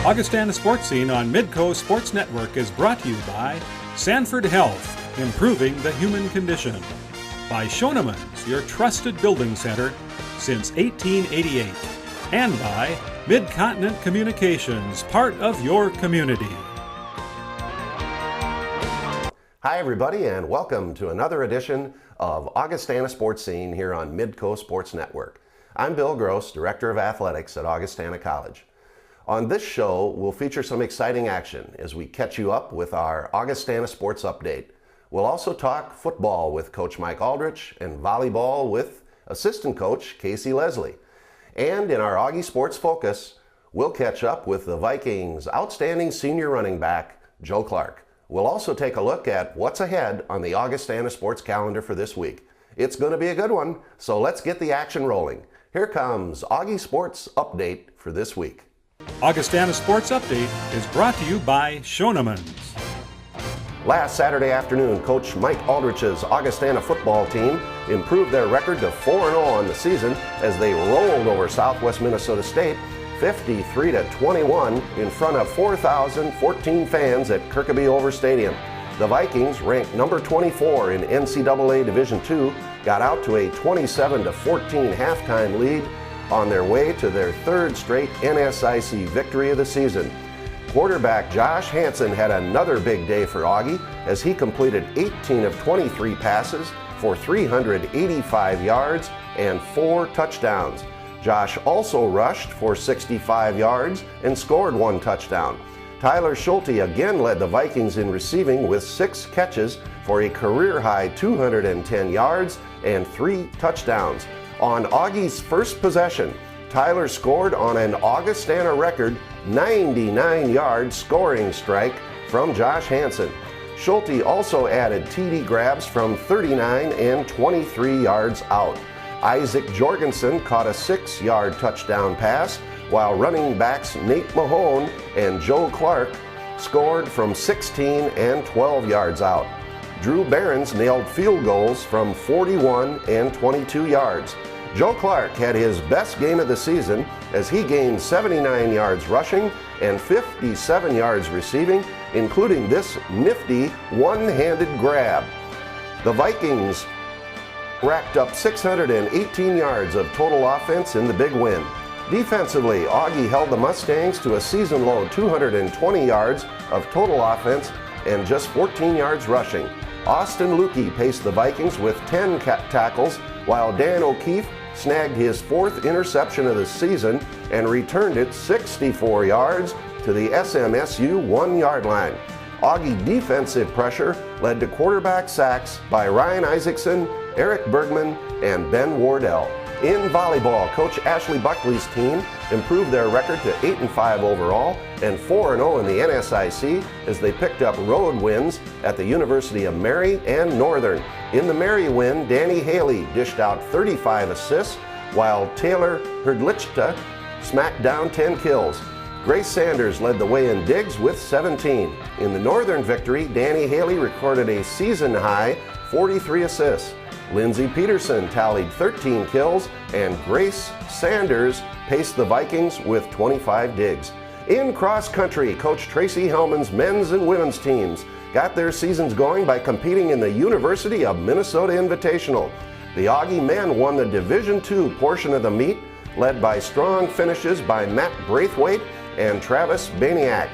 Augustana Sportscene on Midco Sports Network is brought to you by Sanford Health, improving the human condition. By Schoenemann's, your trusted building center since 1888. And by Mid-Continent Communications, part of your community. Hi everybody, and welcome to another edition of Augustana Sportscene here on Midco Sports Network. I'm Bill Gross, Director of Athletics at Augustana College. On this show, we'll feature some exciting action as we catch you up with our Augustana Sports Update. We'll also talk football with Coach Mike Aldrich and volleyball with assistant coach Casey Leslie. And in our Augie Sports Focus, we'll catch up with the Vikings' outstanding senior running back, Joe Clark. We'll also take a look at what's ahead on the Augustana Sports calendar for this week. It's going to be a good one, so let's get the action rolling. Here comes Augie Sports Update for this week. Augustana Sports Update is brought to you by Schoenemann's. Last Saturday afternoon, Coach Mike Aldrich's Augustana football team improved their record to 4-0 on the season as they rolled over Southwest Minnesota State 53-21 in front of 4,014 fans at Kirkaby Over Stadium. The Vikings, ranked number 24 in NCAA Division II, got out to a 27-14 halftime lead on their way to their third straight NSIC victory of the season. Quarterback Josh Hansen had another big day for Augie as he completed 18 of 23 passes for 385 yards and 4 touchdowns. Josh also rushed for 65 yards and scored 1 touchdown. Tyler Schulte again led the Vikings in receiving with 6 catches for a career-high 210 yards and 3 touchdowns. On Augie's first possession, Tyler scored on an Augustana record 99-yard scoring strike from Josh Hansen. Schulte also added TD grabs from 39 and 23 yards out. Isaac Jorgensen caught a 6-yard touchdown pass, while running backs Nate Mahone and Joe Clark scored from 16 and 12 yards out. Drew Behrens nailed field goals from 41 and 22 yards. Joe Clark had his best game of the season as he gained 79 yards rushing and 57 yards receiving, including this nifty one-handed grab. The Vikings racked up 618 yards of total offense in the big win. Defensively, Augie held the Mustangs to a season-low 220 yards of total offense and just 14 yards rushing. Austin Lukey paced the Vikings with 10 tackles, while Dan O'Keefe snagged his 4th interception of the season and returned it 64 yards to the SMSU 1-yard line. Augie defensive pressure led to quarterback sacks by Ryan Isaacson, Eric Bergman, and Ben Wardell. In volleyball, Coach Ashley Buckley's team improved their record to 8-5 overall and 4-0 in the NSIC as they picked up road wins at the University of Mary and Northern. In the Mary win, Danny Haley dished out 35 assists, while Taylor Herdlichta smacked down 10 kills. Grace Sanders led the way in digs with 17. In the Northern victory, Danny Haley recorded a season-high 43 assists. Lindsey Peterson tallied 13 kills, and Grace Sanders paced the Vikings with 25 digs. In cross country, Coach Tracy Hellman's men's and women's teams got their seasons going by competing in the University of Minnesota Invitational. The Augie men won the Division II portion of the meet, led by strong finishes by Matt Braithwaite and Travis Baniak.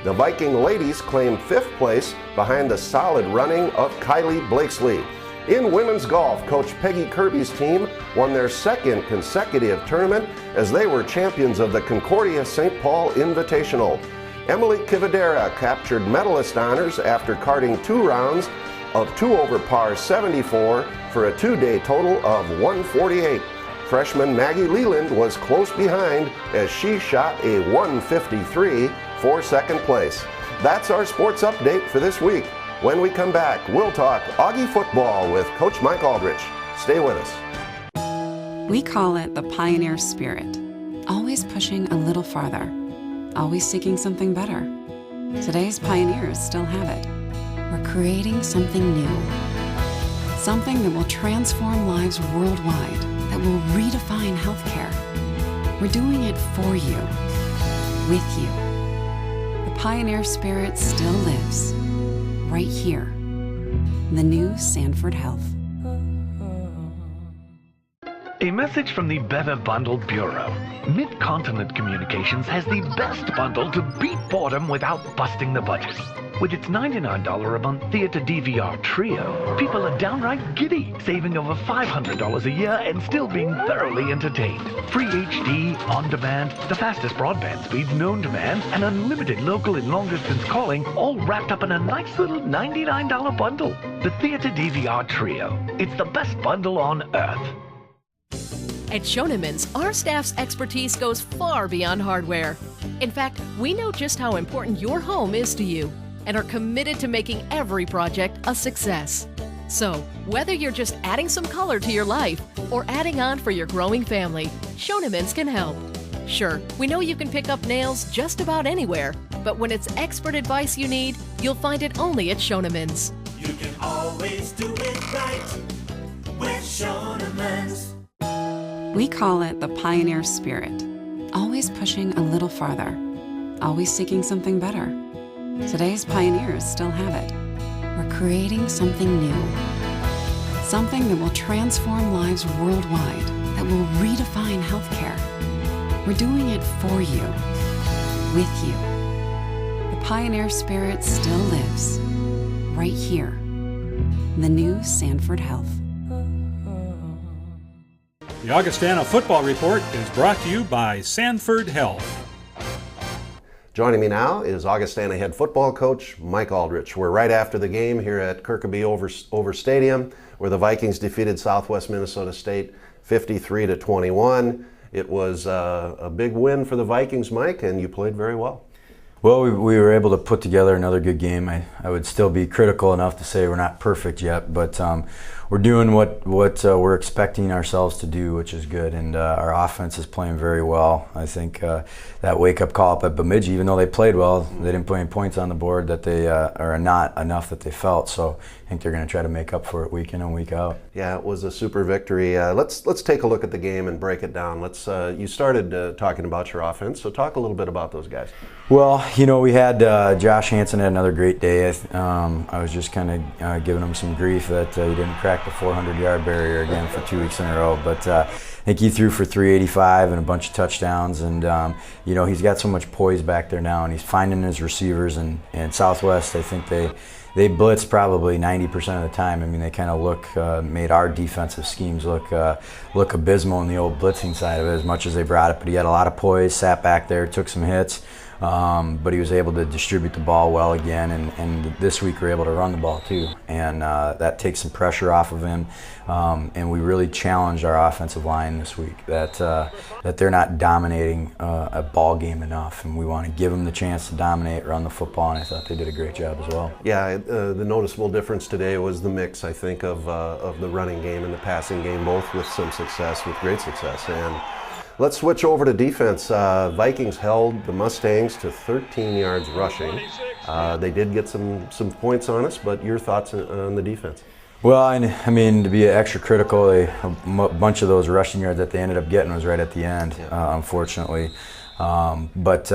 The Viking ladies claimed 5th place behind the solid running of Kylie Blakesley. In women's golf, Coach Peggy Kirby's team won their 2nd consecutive tournament as they were champions of the Concordia St. Paul Invitational. Emily Kivadera captured medalist honors after carding 2 rounds of 2 over par 74 for a 2-day total of 148. Freshman Maggie Leland was close behind as she shot a 153 for 2nd place. That's our sports update for this week. When we come back, we'll talk Augie football with Coach Mike Aldrich. Stay with us. We call it the pioneer spirit, always pushing a little farther, always seeking something better. Today's pioneers still have it. We're creating something new, something that will transform lives worldwide, that will redefine healthcare. We're doing it for you, with you, pioneer spirit still lives, right here. The new Sanford Health. A message from the Better Bundle Bureau. Mid-Continent Communications has the best bundle to beat boredom without busting the budget. With its $99 a month theater DVR trio, people are downright giddy, saving over $500 a year and still being thoroughly entertained. Free HD, on-demand, the fastest broadband speeds known to man, and unlimited local and long-distance calling, all wrapped up in a nice little $99 bundle. The theater DVR trio. It's the best bundle on earth. At Schoenemann's, our staff's expertise goes far beyond hardware. In fact, we know just how important your home is to you and are committed to making every project a success. So, whether you're just adding some color to your life or adding on for your growing family, Schoenemann's can help. Sure, we know you can pick up nails just about anywhere, but when it's expert advice you need, you'll find it only at Schoenemann's. You can always do it right with Schoenemann's. We call it the pioneer spirit, always pushing a little farther, always seeking something better. Today's pioneers still have it. We're creating something new, something that will transform lives worldwide, that will redefine healthcare. We're doing it for you, with you. The pioneer spirit still lives, right here. The new Sanford Health. The Augustana Football Report is brought to you by Sanford Health. Joining me now is Augustana head football coach Mike Aldrich. We're right after the game here at Kirkby Over Stadium, where the Vikings defeated Southwest Minnesota State 53-21. It was a big win for the Vikings, Mike, and you played very well. Well, we were able to put together another good game. I would still be critical enough to say we're not perfect yet, but we're doing what we're expecting ourselves to do, which is good. And our offense is playing very well. I think that wake-up call up at Bemidji, even though they played well, they didn't put any points on the board that they are not enough that they felt. So I think they're going to try to make up for it week in and week out. Yeah, it was a super victory. Let's take a look at the game and break it down. You started talking about your offense, so talk a little bit about those guys. Well, we had Josh Hansen had another great day. I was just kind of giving him some grief that he didn't crack the 400-yard barrier again for 2 weeks in a row. But I think he threw for 385 and a bunch of touchdowns. And, he's got so much poise back there now, and he's finding his receivers. And Southwest, I think they blitz probably 90% of the time. I mean, they kind of made our defensive schemes look abysmal in the old blitzing side of it as much as they brought it. But he had a lot of poise, sat back there, took some hits. But he was able to distribute the ball well again, and this week we were able to run the ball too, and that takes some pressure off of him. And we really challenged our offensive line this week that they're not dominating a ball game enough, and we want to give them the chance to dominate, run the football, and I thought they did a great job as well. Yeah, the noticeable difference today was the mix, I think, of the running game and the passing game, both with great success. And let's switch over to defense. Vikings held the Mustangs to 13 yards rushing. They did get some points on us, but your thoughts on the defense? Well, I mean, to be extra critical, a bunch of those rushing yards that they ended up getting was right at the end, unfortunately. But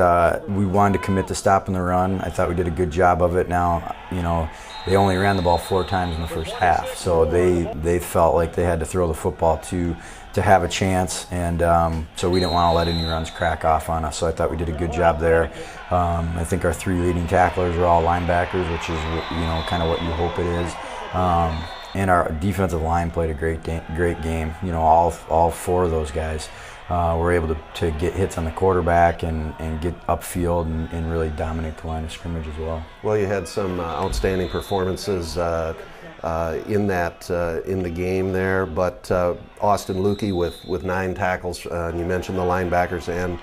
we wanted to commit to stopping the run. I thought we did a good job of it. Now, they only ran the ball 4 times in the first half, so they felt like they had to throw the football to have a chance, and so we didn't want to let any runs crack off on us. So I thought we did a good job there. I think our 3 leading tacklers were all linebackers, which is kind of what you hope it is. And our defensive line played a great game. All 4 of those guys were able to get hits on the quarterback and get upfield and really dominate the line of scrimmage as well. Well, you had some outstanding performances in the game there, but Austin Lukey with 9 tackles, and you mentioned the linebackers,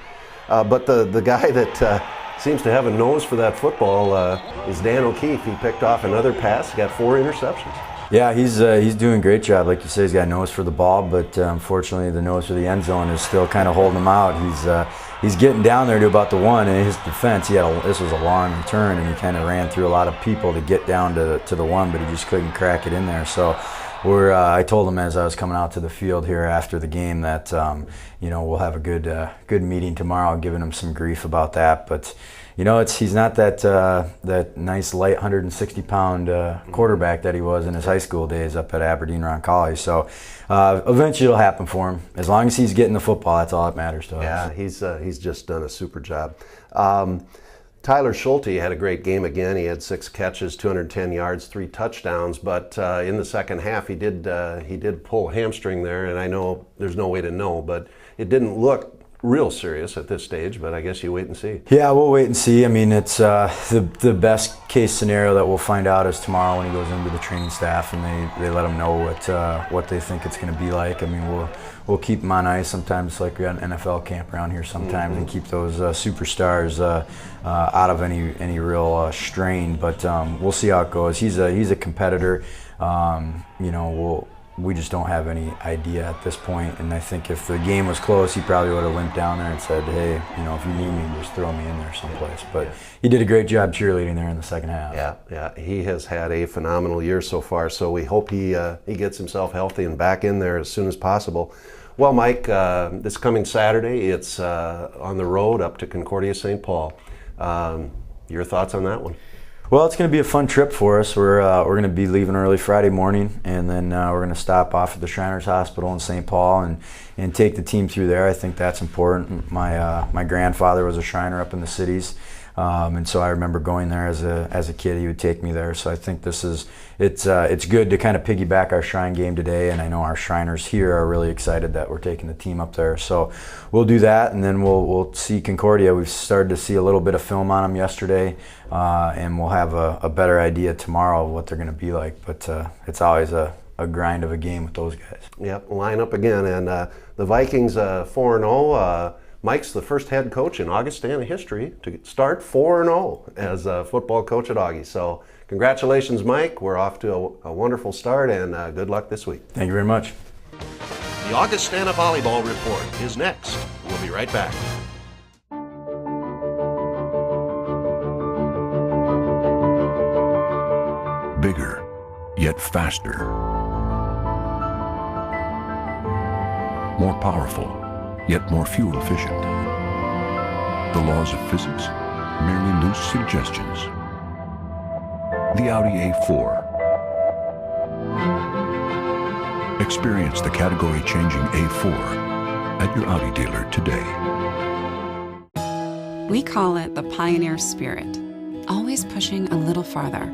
but the guy that seems to have a nose for that football is Dan O'Keefe. He picked off another pass, got 4 interceptions. Yeah, he's doing a great job. Like you say, he's got a nose for the ball, but unfortunately the nose for the end zone is still kind of holding him out. He's getting down there to about the 1, and in his defense, this was a long return, and he kind of ran through a lot of people to get down to the 1, but he just couldn't crack it in there. So I told him as I was coming out to the field here after the game that we'll have a good meeting tomorrow, giving him some grief about that. But he's not that nice light 160-pound quarterback that he was in his high school days up at Aberdeen Roncalli. So eventually it'll happen for him. As long as he's getting the football, that's all that matters to us. Yeah, he's just done a super job. Tyler Schulte had a great game again. He had 6 catches, 210 yards, 3 touchdowns. But in the second half, he did pull a hamstring there. And I know there's no way to know, but it didn't look real serious at this stage. But I guess you wait and see. Yeah, we'll wait and see. I mean, it's the best case scenario that we'll find out is tomorrow when he goes into the training staff and they let him know what they think it's going to be like. I mean, we'll keep him on ice sometimes, like we got an NFL camp around here sometimes, and keep those superstars out of any real strain. But we'll see how it goes. He's a competitor. We just don't have any idea at this point. And I think if the game was close, he probably would have limped down there and said, hey, if you need me, just throw me in there someplace. But he did a great job cheerleading there in the second half. Yeah, he has had a phenomenal year so far. So we hope he gets himself healthy and back in there as soon as possible. Well, Mike, this coming Saturday, it's on the road up to Concordia St. Paul. Your thoughts on that one? Well, it's going to be a fun trip for us. We're going to be leaving early Friday morning, and then we're going to stop off at the Shriners Hospital in St. Paul and take the team through there. I think that's important. My grandfather was a Shriner up in the cities, and so I remember going there as a kid. He would take me there. So I think it's good to kind of piggyback our Shrine game today, and I know our Shriners here are really excited that we're taking the team up there. So we'll do that, and then we'll see Concordia. We've started to see a little bit of film on them yesterday, and we'll have a better idea tomorrow of what they're going to be like. But it's always a grind of a game with those guys. Yep, line up again, and the Vikings 4-0. Mike's the first head coach in Augustana history to start 4-0 as a football coach at Augie. So congratulations, Mike. We're off to a wonderful start, and good luck this week. Thank you very much. The Augustana Volleyball Report is next. We'll be right back. Bigger, yet faster. More powerful, yet more fuel efficient. The laws of physics, merely loose suggestions. The Audi A4. Experience the category-changing A4 at your Audi dealer today. We call it the pioneer spirit, always pushing a little farther,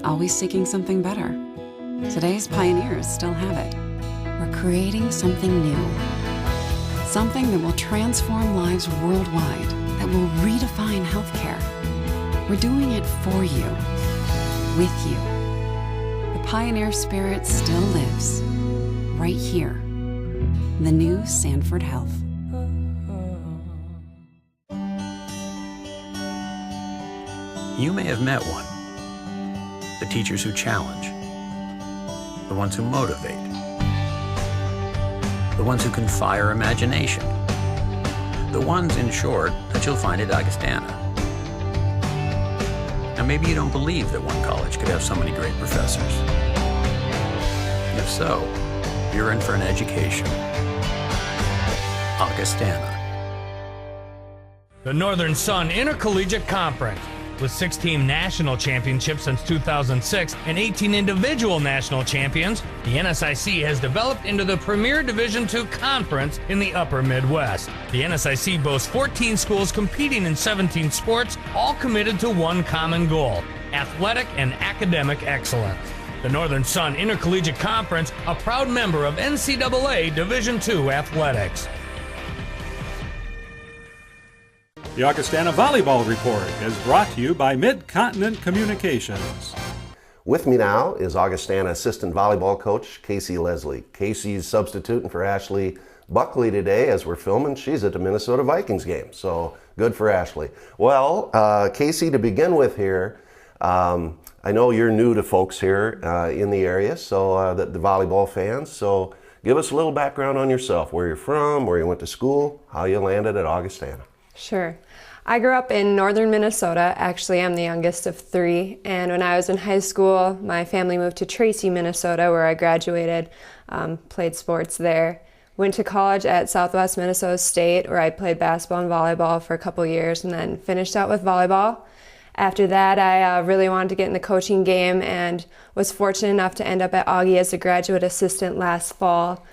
always seeking something better. Today's pioneers still have it. We're creating something new. Something that will transform lives worldwide, that will redefine healthcare. We're doing it for you, with you. The pioneer spirit still lives, right here. The new Sanford Health. You may have met one. The teachers who challenge. The ones who motivate. The ones who can fire imagination. The ones, in short, that you'll find at Augustana. Now, maybe you don't believe that one college could have so many great professors. If so, you're in for an education. Augustana. The Northern Sun Intercollegiate Conference. With 6-team national championships since 2006 and 18 individual national champions, the NSIC has developed into the premier Division II conference in the upper Midwest. The NSIC boasts 14 schools competing in 17 sports, all committed to one common goal: athletic and academic excellence. The Northern Sun Intercollegiate Conference, a proud member of NCAA Division II athletics. The Augustana Volleyball Report is brought to you by Mid-Continent Communications. With me now is Augustana assistant volleyball coach Casey Leslie. Casey's substituting for Ashley Buckley today as we're filming. She's at the Minnesota Vikings game, so good for Ashley. Well, Casey, to begin with here, I know you're new to folks here in the area, so the volleyball fans, so give us a little background on yourself, where you're from, where you went to school, how you landed at Augustana. Sure. I grew up in northern Minnesota. Actually, I'm the youngest of 3. And when I was in high school, my family moved to Tracy, Minnesota, where I graduated, played sports there. Went to college at Southwest Minnesota State, where I played basketball and volleyball for a couple years, and then finished out with volleyball. After that, I really wanted to get in the coaching game and was fortunate enough to end up at Augie as a graduate assistant last fall,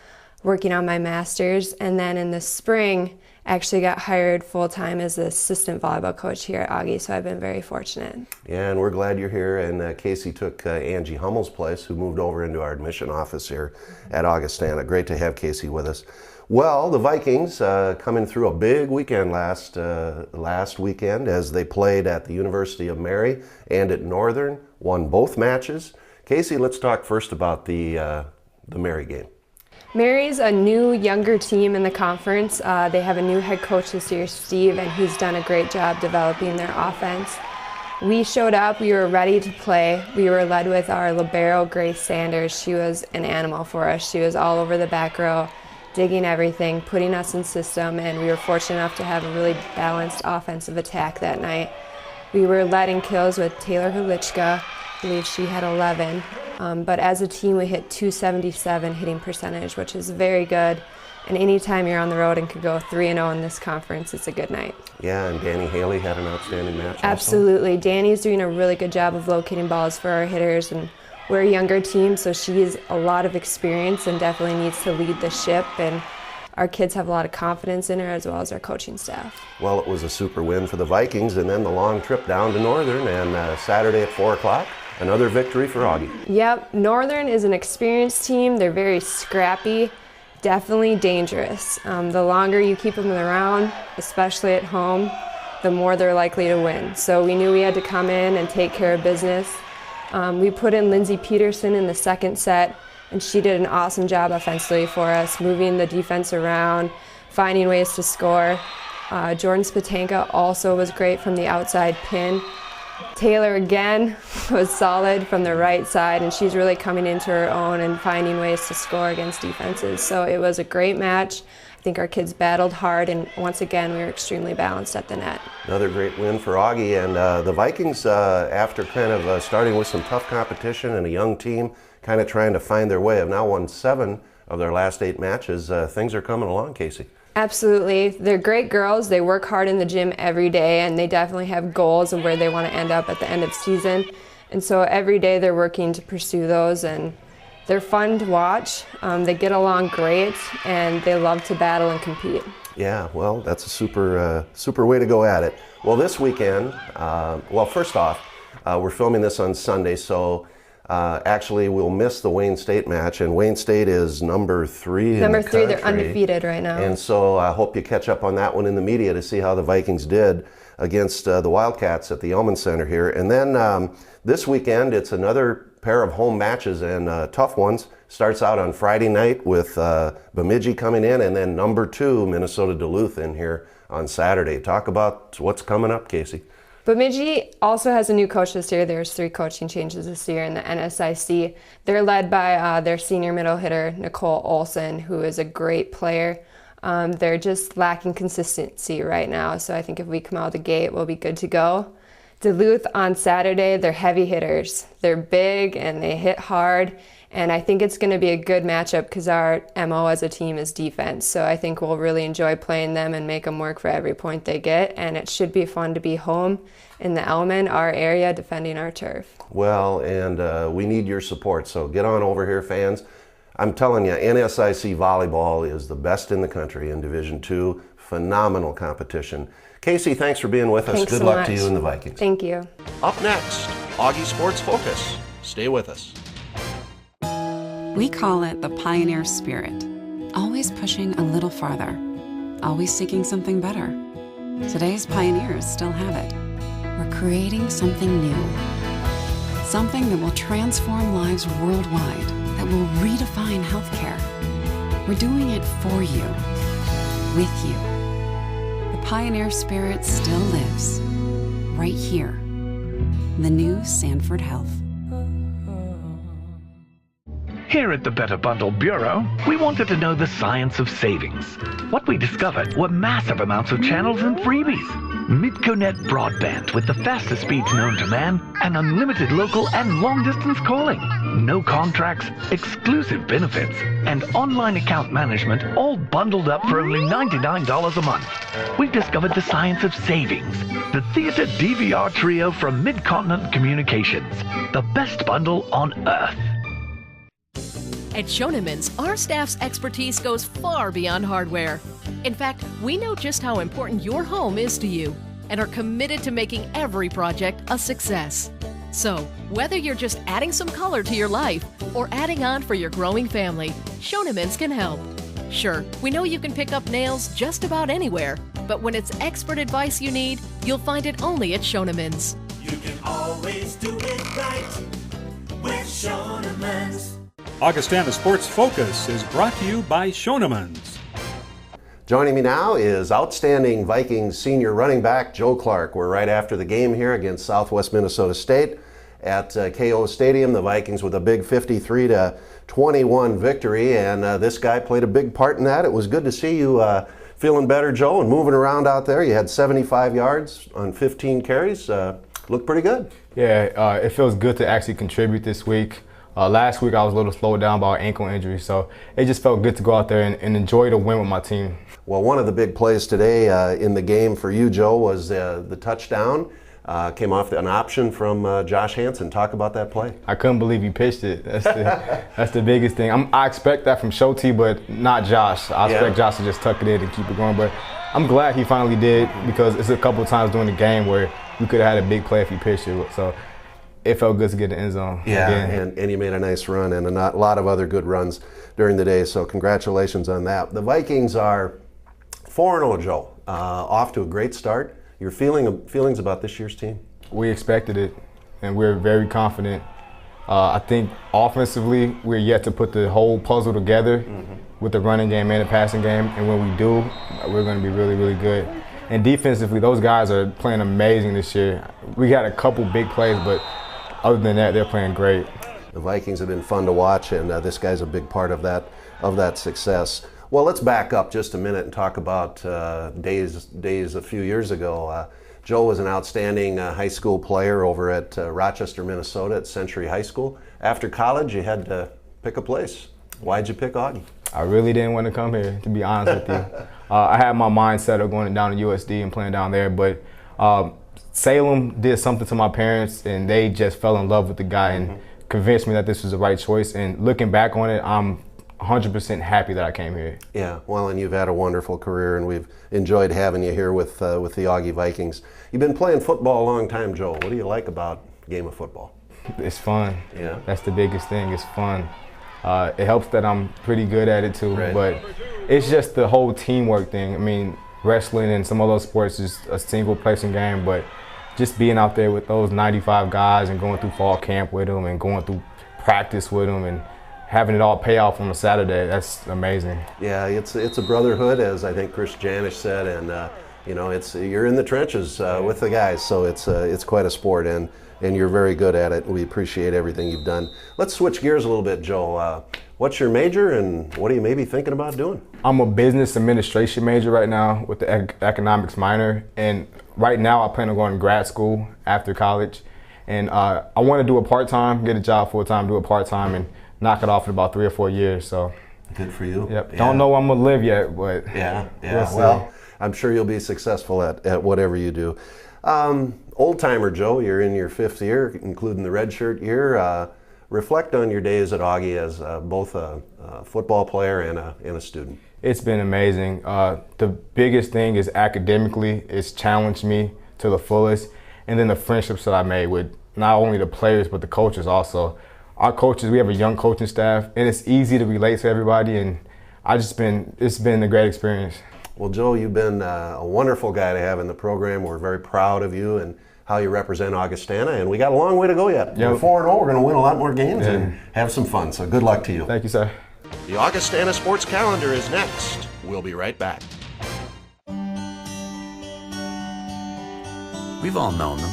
working on my master's. And then in the spring, actually got hired full-time as the assistant volleyball coach here at Augie, so I've been very fortunate. Yeah, and we're glad you're here. And Casey took Angie Hummel's place, who moved over into our admission office here at Augustana. Great to have Casey with us. Well, the Vikings coming through a big weekend last weekend as they played at the University of Mary and at Northern, won both matches. Casey, let's talk first about the Mary game. Mary's a new, younger team in the conference. They have a new head coach this year, Steve, and he's done a great job developing their offense. We showed up, we were ready to play. We were led with our libero, Grace Sanders. She was an animal for us. She was all over the back row, digging everything, putting us in system, and we were fortunate enough to have a really balanced offensive attack that night. We were led in kills with Taylor Hulichka. I believe she had 11. But as a team, we hit .277 hitting percentage, which is very good. And anytime you're on the road and could go 3-0 in this conference, it's a good night. Yeah, and Danny Haley had an outstanding match also. Absolutely. Danny's doing a really good job of locating balls for our hitters, and we're a younger team, so she has a lot of experience and definitely needs to lead the ship. And our kids have a lot of confidence in her, as well as our coaching staff. Well, it was a super win for the Vikings, and then the long trip down to Northern, and Saturday at 4 o'clock. Another victory for Augie. Yep, Northern is an experienced team. They're very scrappy, definitely dangerous. The longer you keep them around, especially at home, the more they're likely to win. So we knew we had to come in and take care of business. We put in Lindsay Peterson in the second set, and she did an awesome job offensively for us, moving the defense around, finding ways to score. Jordan Spatanka also was great from the outside pin. Taylor again was solid from the right side, and she's really coming into her own and finding ways to score against defenses. So it was a great match. I think our kids battled hard, and once again we were extremely balanced at the net. Another great win for Augie, and the Vikings, after kind of starting with some tough competition and a young team, kind of trying to find their way, have now won 7 of their last 8 matches. Things are coming along, Casey. Absolutely. They're great girls. They work hard in the gym every day, and they definitely have goals of where they want to end up at the end of season. And so every day they're working to pursue those, and they're fun to watch. They get along great, and they love to battle and compete. Yeah, well, that's a super way to go at it. Well, this weekend, first off, we're filming this on Sunday, so actually we'll miss the Wayne State match, and Wayne State is number 3 in the country. They're undefeated right now. And so I hope you catch up on that one in the media to see how the Vikings did against the Wildcats at the Elman Center here. And then this weekend, it's another pair of home matches, and tough ones. Starts out on Friday night with Bemidji coming in, and then number 2, Minnesota Duluth, in here on Saturday. Talk about what's coming up, Casey. Bemidji also has a new coach this year. There's 3 coaching changes this year in the NSIC. They're led by their senior middle hitter, Nicole Olson, who is a great player. They're just lacking consistency right now, so I think if we come out the gate, we'll be good to go. Duluth on Saturday, they're heavy hitters. They're big and they hit hard, and I think it's going to be a good matchup because our MO as a team is defense. So I think we'll really enjoy playing them and make them work for every point they get, and it should be fun to be home in the Elman, our area, defending our turf. Well, and we need your support, so get on over here, fans. I'm telling you, NSIC volleyball is the best in the country in Division II. Phenomenal competition. Casey, thanks for being with us. Thanks Good so luck much. to you and the Vikings. Thank you. Up next, Augie Sports Focus. Stay with us. We call it the pioneer spirit, always pushing a little farther, always seeking something better. Today's pioneers still have it. We're creating something new, something that will transform lives worldwide, that will redefine healthcare. We're doing it for you, with you. The pioneer spirit still lives, right here, the new Sanford Health. Here at the Better Bundle Bureau, we wanted to know the science of savings. What we discovered were massive amounts of channels and freebies. Midconet broadband with the fastest speeds known to man and unlimited local and long-distance calling. No contracts, exclusive benefits, and online account management all bundled up for only $99 a month. We've discovered the science of savings. The Theater DVR Trio from Mid-Continent Communications. The best bundle on earth. At Schoenemann's, our staff's expertise goes far beyond hardware. In fact, we know just how important your home is to you and are committed to making every project a success. So, whether you're just adding some color to your life or adding on for your growing family, Schoenemann's can help. Sure, we know you can pick up nails just about anywhere, but when it's expert advice you need, you'll find it only at Schoenemann's. You can always do it right with Schoenemann's. Augustana Sports Focus is brought to you by Schoenemann's. Joining me now is outstanding Vikings senior running back Joe Clark. We're right after the game here against Southwest Minnesota State at KO Stadium. The Vikings with a big 53-21 victory, and this guy played a big part in that. It was good to see you feeling better, Joe, and moving around out there. You had 75 yards on 15 carries. Looked pretty good. Yeah, it feels good to actually contribute this week. Last week I was a little slowed down by an ankle injury, so it just felt good to go out there and enjoy the win with my team. Well, one of the big plays today in the game for you, Joe, was the touchdown. Came off an option from Josh Hansen. Talk about that play. I couldn't believe he pitched it. That's the biggest thing. I expect that from Shoti, but not Josh. I expect Josh to just tuck it in and keep it going, but I'm glad he finally did, because it's a couple of times during the game where we could have had a big play if he pitched it. So it felt good to get in the end zone. Yeah, again. And you made a nice run and a lot of other good runs during the day, so congratulations on that. The Vikings are 4-0, Joe, off to a great start. Your feelings about this year's team? We expected it, and we're very confident. I think offensively, we're yet to put the whole puzzle together with the running game and the passing game, and when we do, we're going to be really, really good. And defensively, those guys are playing amazing this year. We had a couple big plays, but other than that, they're playing great. The Vikings have been fun to watch, and this guy's a big part of that success. Well, let's back up just a minute and talk about days a few years ago. Joe was an outstanding high school player over at Rochester, Minnesota at Century High School. After college, you had to pick a place. Why'd you pick Augie? I really didn't want to come here, to be honest with you. I had my mindset of going down to USD and playing down there, but Salem did something to my parents, and they just fell in love with the guy and convinced me that this was the right choice. And looking back on it, I'm 100% happy that I came here. Yeah, well, and you've had a wonderful career, and we've enjoyed having you here with the Augie Vikings. You've been playing football a long time, Joe. What do you like about the game of football? It's fun. Yeah. That's the biggest thing. It's fun. It helps that I'm pretty good at it too, right. But it's just the whole teamwork thing. I mean, wrestling and some of those sports is a single-person game, but just being out there with those 95 guys and going through fall camp with them and going through practice with them and having it all pay off on a Saturday, that's amazing. Yeah, it's a brotherhood, as I think Chris Janish said, and you're in the trenches with the guys, so it's quite a sport, and you're very good at it. We appreciate everything you've done. Let's switch gears a little bit, Joe. What's your major, and what are you maybe thinking about doing? I'm a business administration major right now with the economics minor, and right now I plan on going to grad school after college, and I want to do a part-time, get a job full-time, do a part-time, and knock it off in about 3 or 4 years. So good for you. Yep. Yeah. Don't know where I'm gonna live yet, but yeah. Well, I'm sure you'll be successful at whatever you do. Old timer Joe, you're in your 5th year, including the redshirt year. Reflect on your days at Augie as both a football player and a student. It's been amazing. The biggest thing is academically, it's challenged me to the fullest, and then the friendships that I made with not only the players but the coaches also. Our coaches, we have a young coaching staff, and it's easy to relate to everybody, and it's been a great experience. Well, Joe, you've been a wonderful guy to have in the program. We're very proud of you and how you represent Augustana, and we got a long way to go yet. Yep. We're 4-0, we're going to win a lot more games and have some fun, so good luck to you. Thank you, sir. The Augustana Sports Calendar is next. We'll be right back. We've all known them.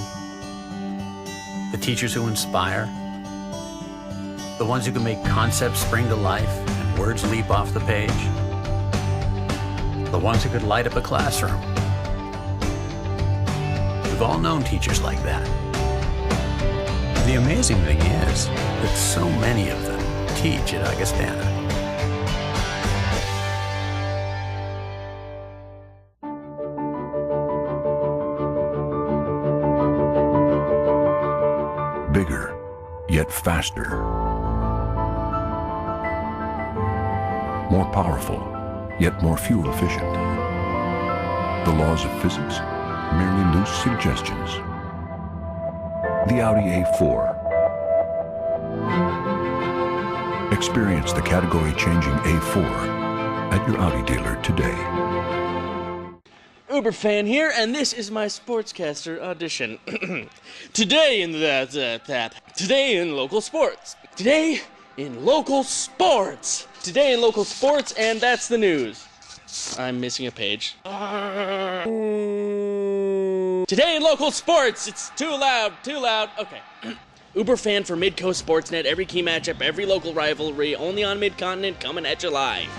The teachers who inspire, The ones who can make concepts spring to life and words leap off the page. The ones who could light up a classroom. We've all known teachers like that. The amazing thing is that so many of them teach at Augustana. Bigger, yet faster. More powerful, yet more fuel efficient. The laws of physics, merely loose suggestions. The Audi A4. Experience the category-changing A4 at your Audi dealer today. Uber fan here, and this is my sportscaster audition. Today in Today in local sports. Today in local sports. Today in local sports, and that's the news. I'm missing a page. Today in local sports. It's too loud. Okay. Uber fan for Midcoast Sportsnet. Every key matchup, every local rivalry, only on Mid-Continent, coming at you live.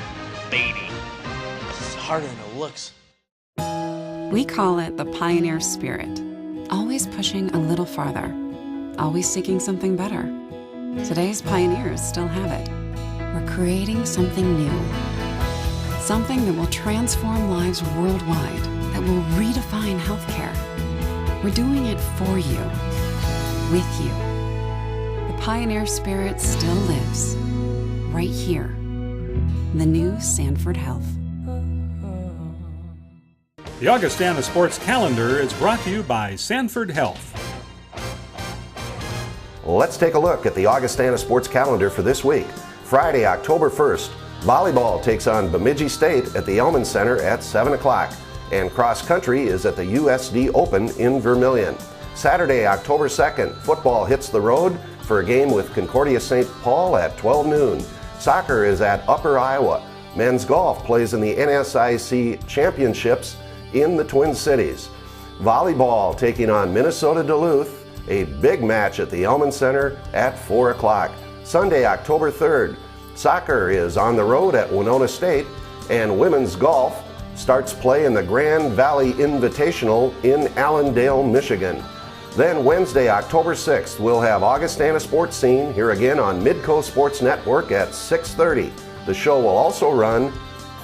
Baby. It's harder than it looks. We call it the pioneer spirit. Always pushing a little farther. Always seeking something better. Today's pioneers still have it. We're creating something new. Something that will transform lives worldwide, that will redefine healthcare. We're doing it for you, with you. The pioneer spirit still lives, right here. The new Sanford Health. The Augustana Sports Calendar is brought to you by Sanford Health. Let's take a look at the Augustana Sports Calendar for this week. Friday, October 1st, volleyball takes on Bemidji State at the Elman Center at 7 o'clock, and cross country is at the USD Open in Vermilion. Saturday, October 2nd, football hits the road for a game with Concordia St. Paul at 12 noon. Soccer is at Upper Iowa. Men's golf plays in the NSIC Championships in the Twin Cities. Volleyball taking on Minnesota Duluth, a big match at the Elman Center at 4 o'clock. Sunday, October 3rd, soccer is on the road at Winona State, and women's golf starts play in the Grand Valley Invitational in Allendale, Michigan. Then Wednesday, October 6th, we'll have Augustana Sportscene here again on Midcoast Sports Network at 6:30. The show will also run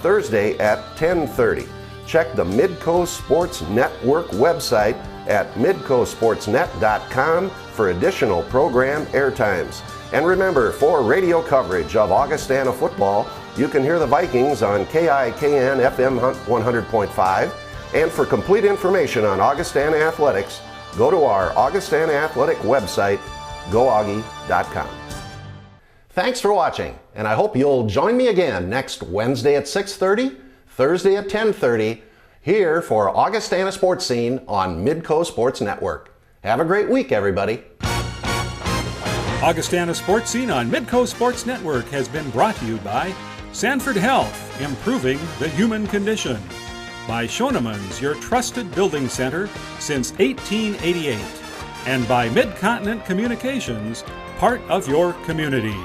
Thursday at 10:30. Check the Midcoast Sports Network website at midcoastsportsnet.com for additional program airtimes. And remember, for radio coverage of Augustana football, you can hear the Vikings on KIKN FM 100.5. And for complete information on Augustana athletics, go to our Augustana Athletic website, goaugie.com. Thanks for watching, and I hope you'll join me again next Wednesday at 6:30, Thursday at 10:30, here for Augustana Sportscene on Midcoast Sports Network. Have a great week, everybody. Augustana Sportscene on Midcoast Sports Network has been brought to you by Sanford Health, improving the human condition. By Schoenemann's, your trusted building center since 1888. And by Mid-Continent Communications, part of your community.